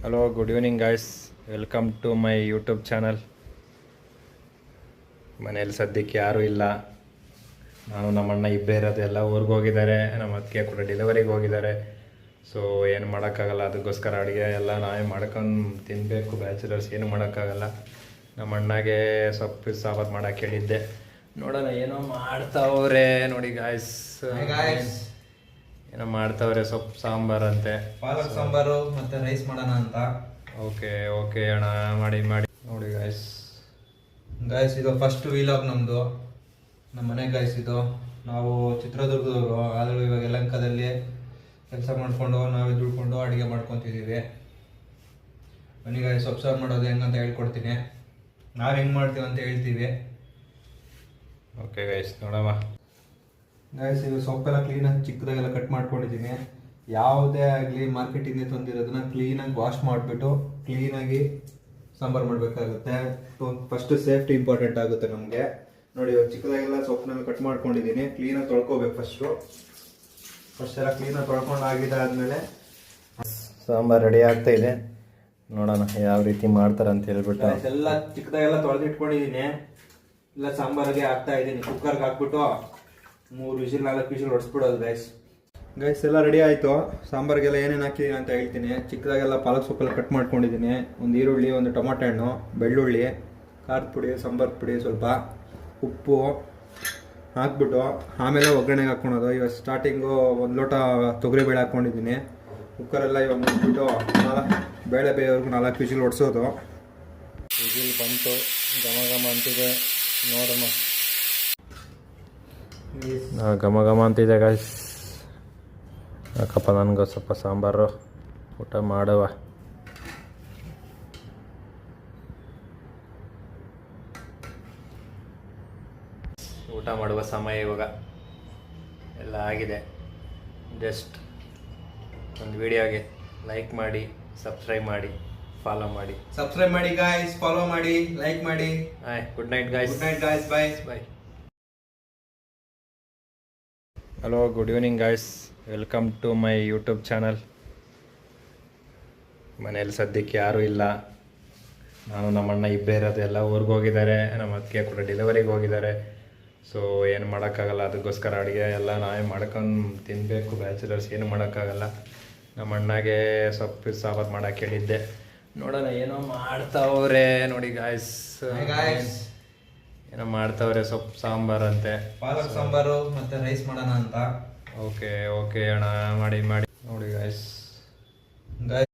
Hello, good evening guys. Welcome to my YouTube channel. ಮನೇಲಿ ಸದ್ಯಕ್ಕೆ ಯಾರೂ ಇಲ್ಲ. ನಾನು ನಮ್ಮಣ್ಣ ಇಬ್ಬರೇ ಇರೋದು. ಎಲ್ಲ ಊರಿಗೆ ಹೋಗಿದ್ದಾರೆ. ನಮ್ಮ ಅತ್ತಿಗೆ ಕೂಡ ಡೆಲಿವರಿಗೆ ಹೋಗಿದ್ದಾರೆ. ಸೊ ಏನು ಮಾಡೋಕ್ಕಾಗಲ್ಲ. ಅದಕ್ಕೋಸ್ಕರ ಅಡುಗೆ ಎಲ್ಲ ನಾವೇ ಮಾಡ್ಕೊಂಡು ತಿನ್ನಬೇಕು. ಬ್ಯಾಚುಲರ್ಸ್ ಏನು ಮಾಡೋಕ್ಕಾಗಲ್ಲ. ನಮ್ಮ ಅಣ್ಣಗೆ ಸೊಪ್ಪು ಸಾಂಬಾರು ಮಾಡೋಕ್ಕೆ ಹೇಳಿದ್ದೆ. ನೋಡೋಣ ಏನೋ ಮಾಡ್ತಾವ್ರೆ ನೋಡಿ ಗಾಯ್ಸ್. ಏನೋ ಮಾಡ್ತಾವ್ರೆ ಸೊಪ್ಪು ಸಾಂಬಾರಂತೆ, ಪಾಲಕ್ ಸಾಂಬಾರು ಮತ್ತೆ ರೈಸ್ ಮಾಡೋಣ ಅಂತ. ಓಕೆ ಅಣ್ಣ, ಮಾಡಿ ನೋಡಿ ಗಾಯ್ಸ್. ಇದು ಫಸ್ಟ್ ವಿಲಾಗ್ ನಮ್ಮದು. ನಮ್ಮ ಮನೆ ಗಾಯ್ಸ್ ಇದು. ನಾವು ಚಿತ್ರದುರ್ಗದವರು, ಆದರೂ ಇವಾಗ ಯಲಹಂಕದಲ್ಲಿ ಕೆಲಸ ಮಾಡಿಕೊಂಡು ನಾವೇ ದುಡ್ಕೊಂಡು ಅಡುಗೆ ಮಾಡ್ಕೊತಿದ್ದೀವಿ. ನನಗೆ ಸೊಪ್ಪು ಸಾರು ಮಾಡೋದು ಹೆಂಗಂತ ಹೇಳ್ಕೊಡ್ತೀನಿ. ನಾವು ಹೆಂಗೆ ಮಾಡ್ತೀವಿ ಅಂತ ಹೇಳ್ತೀವಿ. ಓಕೆ ಗೈಸ್, ನೋಡಮ್ಮ ಗಾಯ್ಸ್. ಇದು ಸೊಪ್ಪೆಲ್ಲ ಕ್ಲೀನಾಗಿ ಚಿಕ್ಕದಾಗೆಲ್ಲ ಕಟ್ ಮಾಡ್ಕೊಂಡಿದ್ದೀನಿ. ಯಾವುದೇ ಆಗಲಿ ಮಾರ್ಕೆಟಿಂದ ತಂದಿರೋದನ್ನ ಕ್ಲೀನಾಗಿ ವಾಶ್ ಮಾಡಿಬಿಟ್ಟು ಕ್ಲೀನಾಗಿ ಸಾಂಬಾರು ಮಾಡಬೇಕಾಗುತ್ತೆ. ಫಸ್ಟ್ ಸೇಫ್ಟಿ ಇಂಪಾರ್ಟೆಂಟ್ ಆಗುತ್ತೆ ನಮಗೆ. ನೋಡಿ, ಚಿಕ್ಕದಾಗೆಲ್ಲ ಸೊಪ್ಪನ್ನೆಲ್ಲ ಕಟ್ ಮಾಡ್ಕೊಂಡಿದ್ದೀನಿ. ಕ್ಲೀನಾಗಿ ತೊಳ್ಕೊಬೇಕು ಫಸ್ಟ್ ಎಲ್ಲ ಕ್ಲೀನಾಗಿ ತೊಳ್ಕೊಂಡು ಆದ್ಮೇಲೆ ಸಾಂಬಾರು ರೆಡಿ ಆಗ್ತಾ ಇದೆ. ನೋಡೋಣ ಯಾವ ರೀತಿ ಮಾಡ್ತಾರೆ ಅಂತ ಹೇಳ್ಬಿಟ್ಟು. ಎಲ್ಲ ಚಿಕ್ಕದಾಗೆಲ್ಲ ತೊಳೆದಿಟ್ಕೊಂಡಿದ್ದೀನಿ. ಇಲ್ಲ ಸಾಂಬಾರಿಗೆ ಹಾಕ್ತಾ ಇದ್ದೀನಿ. ಕುಕ್ಕರ್ಗೆ ಹಾಕ್ಬಿಟ್ಟು 3 ವಿಸಿಲ್ 4 ವಿಸಿಲ್ ಹೊಡ್ಸ್ಬಿಡೋದು ಗೈಸ್. ಎಲ್ಲ ರೆಡಿ ಆಯಿತು. ಸಾಂಬಾರಿಗೆಲ್ಲ ಏನೇನು ಹಾಕಿದ್ದೀನಿ ಅಂತ ಹೇಳ್ತೀನಿ. ಚಿಕ್ಕದಾಗೆಲ್ಲ ಪಾಲಕ್ ಸೊಪ್ಪೆಲ್ಲ ಕಟ್ ಮಾಡ್ಕೊಂಡಿದ್ದೀನಿ. ಒಂದು ಈರುಳ್ಳಿ, ಒಂದು ಟೊಮಾಟೊ ಹಣ್ಣು, ಬೆಳ್ಳುಳ್ಳಿ, ಖಾರದ ಪುಡಿ, ಸಾಂಬಾರು ಪುಡಿ, ಸ್ವಲ್ಪ ಉಪ್ಪು ಹಾಕ್ಬಿಟ್ಟು ಆಮೇಲೆ ಒಗ್ಗರಣೆಗೆ ಹಾಕ್ಕೊಳೋದು. ಇವಾಗ ಸ್ಟಾರ್ಟಿಂಗು 1 ಲೋಟ ತೊಗರಿಬೇಳೆ ಹಾಕ್ಕೊಂಡಿದ್ದೀನಿ. ಕುಕ್ಕರೆಲ್ಲ ಇವಾಗ ಮುಚ್ಬಿಟ್ಟು ಬೇಳೆ ಬೇಯೋರ್ಗು 4 ವಿಸಿಲ್ ಹೊಡ್ಸೋದು. ವಿಸಿಲ್ ಬಂತು, ಘಮ ಅಂತಿದೆ. ನೋಡಮ್ಮ, ಘಮ ಅಂತಿದೆ ಗಾಯ್ಸ್. ಯಾಕಪ್ಪ, ನನಗೂ ಸ್ವಲ್ಪ ಸಾಂಬಾರು ಊಟ ಮಾಡುವ. ಊಟ ಮಾಡುವ ಸಮಯ ಇವಾಗ. ಎಲ್ಲ ಆಗಿದೆ. ಜಸ್ಟ್ ಒಂದು ವಿಡಿಯೋಗೆ ಲೈಕ್ ಮಾಡಿ, ಸಬ್ಸ್ಕ್ರೈಬ್ ಮಾಡಿ, ಫಾಲೋ ಮಾಡಿ. ಸಬ್ಸ್ಕ್ರೈಬ್ ಮಾಡಿ ಗಾಯ್ಸ್, ಫಾಲೋ ಮಾಡಿ, ಲೈಕ್ ಮಾಡಿ. Good night guys. Bye. Hello, good evening guys. Welcome to my YouTube channel. ಮನೇಲಿ ಸದ್ಯಕ್ಕೆ ಯಾರೂ ಇಲ್ಲ. ನಾನು ನಮ್ಮಣ್ಣ ಇಬ್ಬರೇ ಇರೋದು. ಎಲ್ಲ ಊರಿಗೆ ಹೋಗಿದ್ದಾರೆ. ನಮ್ಮ ಅತ್ತಿಗೆ ಕೂಡ ಡೆಲಿವರಿಗೆ ಹೋಗಿದ್ದಾರೆ. ಸೊ ಏನು ಮಾಡೋಕ್ಕಾಗಲ್ಲ. ಅದಕ್ಕೋಸ್ಕರ ಅಡುಗೆ ಎಲ್ಲ ನಾವೇ ಮಾಡ್ಕೊಂಡು ತಿನ್ನಬೇಕು. ಬ್ಯಾಚುಲರ್ಸ್ ಏನು ಮಾಡೋಕ್ಕಾಗಲ್ಲ. ನಮ್ಮ ಅಣ್ಣಗೆ ಸೊಪ್ಪು ಸಾಂಬಾರು ಮಾಡೋಕ್ಕೆ ಹೇಳಿದ್ದೆ. ನೋಡೋಣ ಏನೋ ಮಾಡ್ತಾವ್ರೆ ನೋಡಿ ಗಾಯ್ಸ್. ಏನೋ ಮಾಡ್ತಾವ್ರೆ ಸೊಪ್ಪು ಸಾಂಬಾರಂತೆ, ಪಾಲಕ್ ಸಾಂಬಾರು ಮತ್ತೆ ರೈಸ್ ಮಾಡೋಣ ಅಂತ. ಓಕೆ ಅಣ್ಣ, ಮಾಡಿ ನೋಡಿ ಗಾಯ್ಸ್.